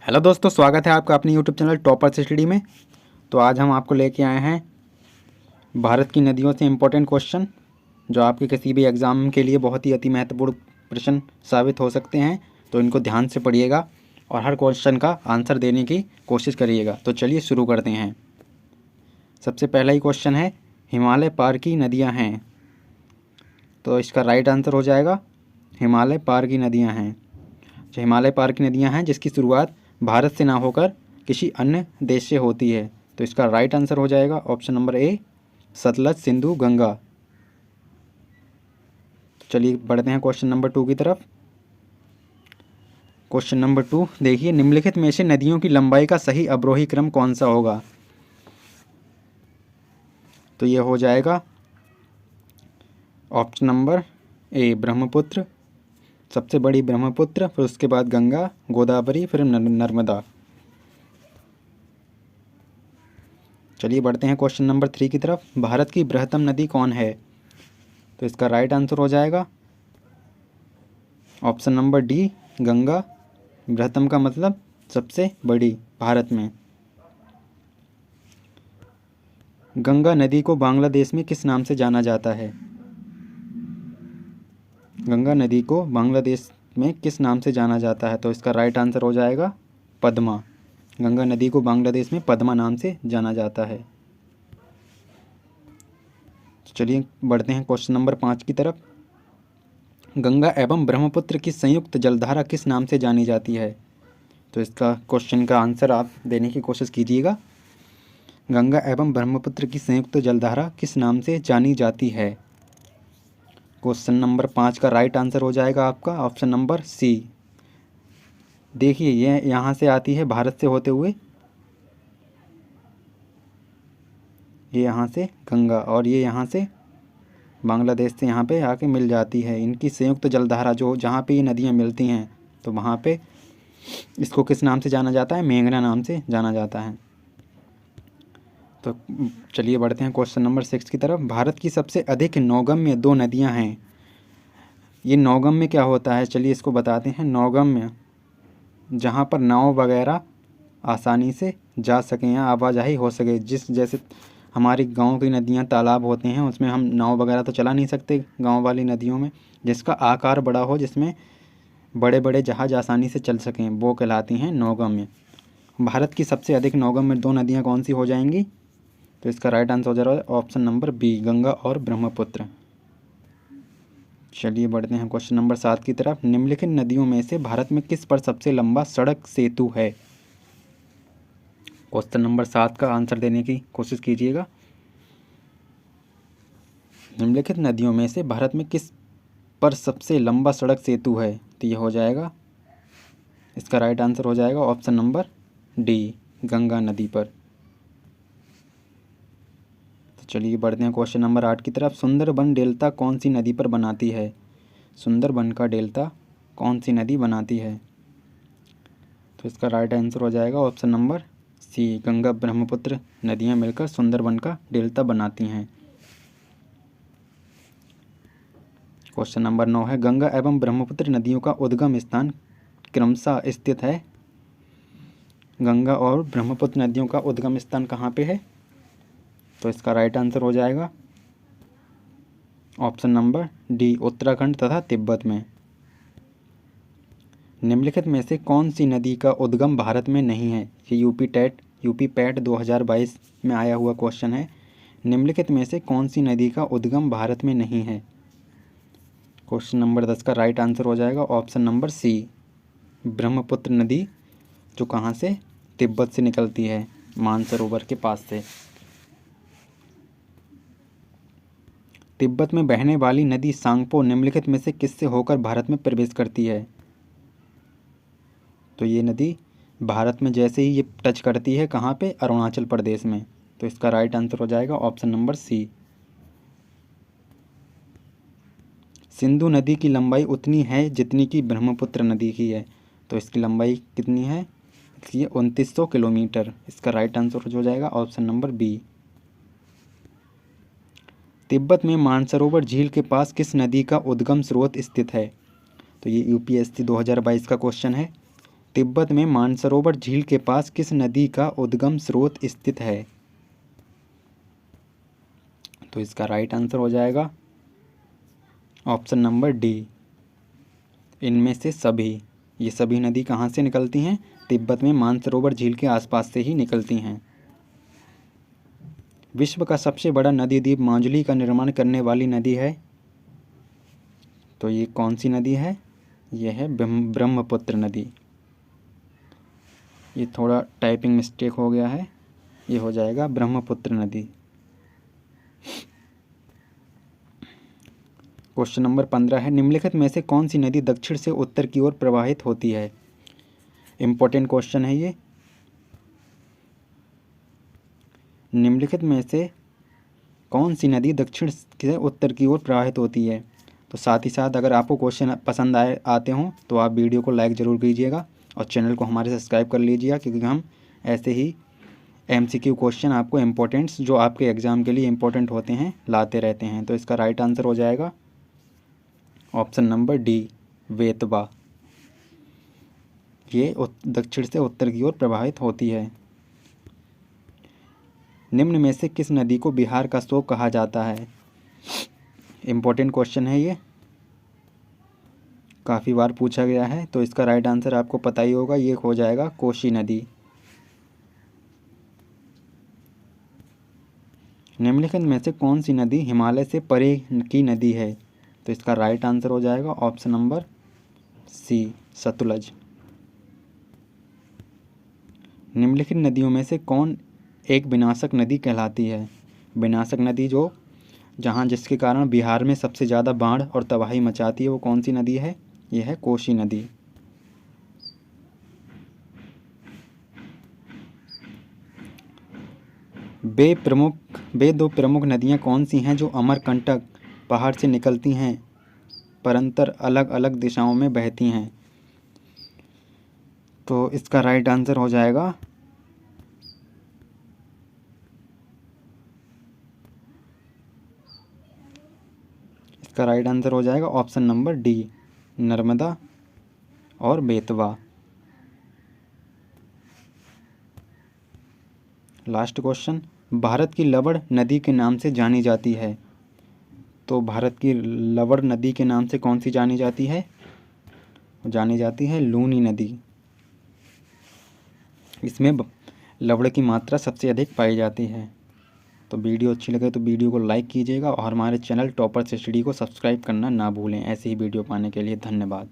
Hello दोस्तों, स्वागत है आपका अपने यूट्यूब चैनल टॉपर्स स्टडी में। तो आज हम आपको लेके आए हैं भारत की नदियों से इम्पोर्टेंट क्वेश्चन, जो आपके किसी भी एग्ज़ाम के लिए बहुत ही अति महत्वपूर्ण प्रश्न साबित हो सकते हैं। तो इनको ध्यान से पढ़िएगा और हर क्वेश्चन का आंसर देने की कोशिश करिएगा। तो चलिए शुरू करते हैं। सबसे पहला ही क्वेश्चन है, हिमालय पार की नदियाँ हैं। तो इसका राइट आंसर हो जाएगा हिमालय पार की नदियाँ हैं। जो हिमालय पार की नदियाँ हैं जिसकी शुरुआत भारत से ना होकर किसी अन्य देश से होती है। तो इसका राइट आंसर हो जाएगा option number A, Sutlej, Sindhu, Ganga. तो चलिए बढ़ते हैं क्वेश्चन नंबर 2 की तरफ। क्वेश्चन नंबर 2 देखिए, निम्नलिखित में से नदियों की लंबाई का सही अवरोही क्रम कौन सा होगा। तो ये हो जाएगा ऑप्शन नंबर ए, ब्रह्मपुत्र, सबसे बड़ी ब्रह्मपुत्र, फिर उसके बाद गंगा, गोदावरी, फिर नर्मदा। चलिए बढ़ते हैं क्वेश्चन नंबर 3 की तरफ। भारत की बृहत्तम नदी कौन है। तो इसका राइट आंसर हो जाएगा ऑप्शन नंबर डी, गंगा। बृहत्तम का मतलब सबसे बड़ी भारत में। गंगा नदी को बांग्लादेश में किस नाम से जाना जाता है। गंगा नदी को बांग्लादेश में किस नाम से जाना जाता है। तो इसका राइट आंसर हो जाएगा पद्मा। गंगा नदी को बांग्लादेश में पद्मा नाम से जाना जाता है। चलिए बढ़ते हैं क्वेश्चन नंबर 5 की तरफ। गंगा एवं ब्रह्मपुत्र की संयुक्त जलधारा किस नाम से जानी जाती है। तो इसका क्वेश्चन का आंसर आप देने की कोशिश कीजिएगा। गंगा एवं ब्रह्मपुत्र की संयुक्त जलधारा किस नाम से जानी जाती है। क्वेश्चन नंबर 5 का राइट आंसर हो जाएगा आपका ऑप्शन नंबर सी। देखिए, ये यहाँ से आती है भारत से होते हुए, ये यहाँ से गंगा, और ये यहाँ से बांग्लादेश से यहाँ पे आके मिल जाती है। इनकी संयुक्त जलधारा जो जहाँ पे ये नदियाँ मिलती हैं, तो वहाँ पे इसको किस नाम से जाना जाता है, मेघना नाम से जाना जाता है। तो चलिए बढ़ते हैं क्वेश्चन नंबर 6 की तरफ। भारत की सबसे अधिक नौगम्य 2 नदियाँ हैं। ये नौगम्य क्या होता है, चलिए इसको बताते हैं। नौगम्य जहाँ पर नाव वगैरह आसानी से जा सकें या आवाजाही हो सके, जिस जैसे हमारी गांव की नदियाँ, तालाब होते हैं, उसमें हम नाव वगैरह तो चला नहीं सकते गांव वाली नदियों में। जिसका आकार बड़ा हो, जिसमें बड़े बड़े जहाज आसानी से चल सकें, वो कहलाती हैं नौगम्य। भारत की सबसे अधिक नौगम्य 2 नदियाँ कौन सी हो जाएंगी। तो इसका राइट आंसर हो जाएगा ऑप्शन नंबर बी, गंगा और ब्रह्मपुत्र। चलिए बढ़ते हैं क्वेश्चन नंबर 7 की तरफ। निम्नलिखित नदियों में से भारत में किस पर सबसे लंबा सड़क सेतु है। क्वेश्चन नंबर 7 का आंसर देने की कोशिश कीजिएगा। निम्नलिखित नदियों में से भारत में किस पर सबसे लंबा सड़क सेतु है। तो ये हो जाएगा, इसका राइट आंसर हो जाएगा ऑप्शन नंबर डी, गंगा नदी पर। तो चलिए बढ़ते हैं क्वेश्चन नंबर 8 की तरफ। सुंदरबन डेल्टा कौन सी नदी पर बनाती है। सुंदरबन का डेल्टा कौन सी नदी बनाती है। तो इसका राइट आंसर हो जाएगा option number C, Ganga Brahmaputra नदियाँ मिलकर सुंदरबन का डेल्टा बनाती हैं। क्वेश्चन नंबर 9 है, गंगा एवं ब्रह्मपुत्र नदियों का उद्गम स्थान क्रमशः स्थित है। गंगा और ब्रह्मपुत्र नदियों का उद्गम स्थान कहाँ पे है। तो इसका राइट आंसर हो जाएगा ऑप्शन नंबर डी, उत्तराखंड तथा तिब्बत में। निम्नलिखित में से कौन सी नदी का उद्गम भारत में नहीं है। ये यूपी पैट 2022 में आया हुआ क्वेश्चन है। निम्नलिखित में से कौन सी नदी का उद्गम भारत में नहीं है। क्वेश्चन नंबर 10 का राइट आंसर हो जाएगा ऑप्शन नंबर सी, ब्रह्मपुत्र नदी, जो कहाँ से, तिब्बत से निकलती है, मानसरोवर के पास से। तिब्बत में बहने वाली नदी सांगपो निम्नलिखित में से किससे होकर भारत में प्रवेश करती है। तो ये नदी भारत में जैसे ही ये टच करती है, कहाँ पे, अरुणाचल प्रदेश में। तो इसका राइट आंसर हो जाएगा ऑप्शन नंबर सी। सिंधु नदी की लंबाई उतनी है जितनी कि ब्रह्मपुत्र नदी की है। तो इसकी लंबाई कितनी है, इसलिए 2900 किलोमीटर। इसका राइट आंसर हो जाएगा ऑप्शन नंबर बी। तिब्बत में मानसरोवर झील के पास किस नदी का उद्गम स्रोत स्थित है। तो ये यूपीएससी 2022 का क्वेश्चन है। तिब्बत में मानसरोवर झील के पास किस नदी का उद्गम स्रोत स्थित है? तो इसका राइट आंसर हो जाएगा ऑप्शन नंबर डी, इनमें से सभी। ये सभी नदी कहाँ से निकलती हैं? तिब्बत में मानसरोवर झील के आसपास से ही निकलती हैं। विश्व का सबसे बड़ा नदी द्वीप माजुली का निर्माण करने वाली नदी है? तो ये कौन सी नदी है? ये है ब्रह्मपुत्र नदी। ये थोड़ा टाइपिंग मिस्टेक हो गया है, ये हो जाएगा ब्रह्मपुत्र नदी। क्वेश्चन नंबर 15 है, निम्नलिखित में से कौन सी नदी दक्षिण से उत्तर की ओर प्रवाहित होती है? इम्पोर्टेंट क्वेश्चन है ये। निम्नलिखित में से कौन सी नदी दक्षिण से उत्तर की ओर प्रवाहित होती है? तो साथ ही साथ अगर आपको क्वेश्चन पसंद आते हों तो आप वीडियो को लाइक ज़रूर कीजिएगा और चैनल को हमारे सब्सक्राइब कर लीजिएगा, क्योंकि हम ऐसे ही MCQ क्वेश्चन आपको इम्पोर्टेंट्स जो आपके एग्ज़ाम के लिए इम्पोर्टेंट होते हैं लाते रहते हैं। तो इसका राइट आंसर हो जाएगा ऑप्शन नंबर डी, वेतवा। ये दक्षिण से उत्तर की ओर प्रवाहित होती है। निम्न में से किस नदी को बिहार का शोक कहा जाता है? इम्पोर्टेंट क्वेश्चन है ये, काफ़ी बार पूछा गया है। तो इसका राइट आंसर आपको पता ही होगा, ये हो जाएगा कोसी नदी। निम्नलिखित में से कौन सी नदी हिमालय से परे की नदी है? तो इसका राइट आंसर हो जाएगा ऑप्शन नंबर सी, सतलज। निम्नलिखित नदियों में से कौन एक विनाशक नदी कहलाती है? विनाशक नदी जो जहाँ जिसके कारण बिहार में सबसे ज़्यादा बाढ़ और तबाही मचाती है, वो कौन सी नदी है? ये है कोसी नदी। वे दो प्रमुख नदियाँ कौन सी हैं जो अमरकंटक पहाड़ से निकलती हैं परंतर अलग अलग दिशाओं में बहती हैं? तो इसका राइट आंसर हो जाएगा ऑप्शन नंबर डी, नर्मदा और बेतवा। लास्ट क्वेश्चन, भारत की लवण नदी के नाम से जानी जाती है? तो भारत की लवण नदी के नाम से कौन सी जानी जाती है? जानी जाती है लूनी नदी। इसमें लवण की मात्रा सबसे अधिक पाई जाती है। तो वीडियो अच्छी लगे तो वीडियो को लाइक कीजिएगा और हमारे चैनल टॉपर्स स्टडी को सब्सक्राइब करना ना भूलें ऐसी ही वीडियो पाने के लिए। धन्यवाद।